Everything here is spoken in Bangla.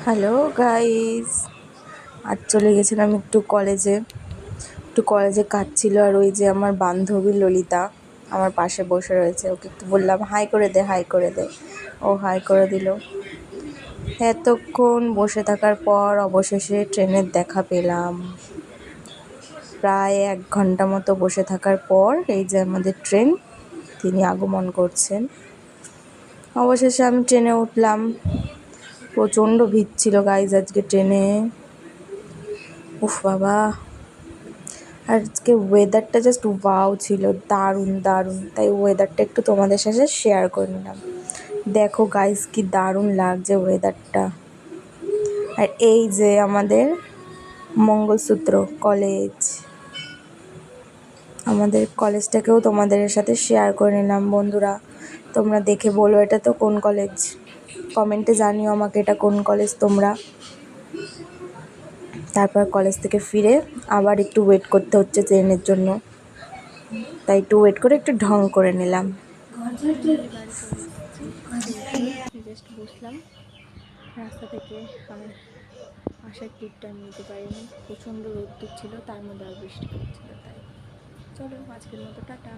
হ্যালো গাইস, আজ চলে গেছিলাম একটু কলেজে কাজ ছিল। আর ওই যে আমার বান্ধবী ললিতা আমার পাশে বসে রয়েছে, ওকে একটু বললাম হাই করে দে, হাই করে দে। ও হাই করে দিল। এতক্ষণ বসে থাকার পর অবশেষে ট্রেনের দেখা পেলাম। প্রায় 1 ঘন্টা মতো বসে থাকার পর এই যে আমাদের ট্রেন, তিনি আগমন করছেন। অবশেষে আমি ট্রেনে উঠলাম। প্রচণ্ড ভিড় ছিল গাইজ আজকে ট্রেনে। উফ বাবা, আজকে ওয়েদারটা জাস্ট ওয়াও ছিল, দারুণ দারুণ। তাই ওয়েদারটা একটু তোমাদের সাথে শেয়ার করে নিলাম। দেখো গাইজ কি দারুণ লাগছে ওয়েদারটা। আর এই যে আমাদের মঙ্গলসূত্র কলেজ, আমাদের কলেজটাকেও তোমাদের সাথে শেয়ার করে নিলাম। বন্ধুরা, তোমরা দেখে বলো এটা তো কোন কলেজ, কমেন্টে জানিও আমাকে এটা কোন কলেজ তোমরা। তারপর কলেজ থেকে ফিরে আবার একটু ওয়েট করতে হচ্ছে ট্রেনের জন্য, তাই একটু ওয়েট করে একটু ঢং করে নিলাম। ফাইনালি বাড়ি চলে এসেছি। জাস্ট বসলাম রাস্তা থেকে। আর আসার ক্লিপটা আমি নিতে পারিনি, প্রচণ্ড রোদ্দুর ছিল, তার মধ্যে আর বৃষ্টি পড়ছিল। তাই চলো আজকের মতো টাটা।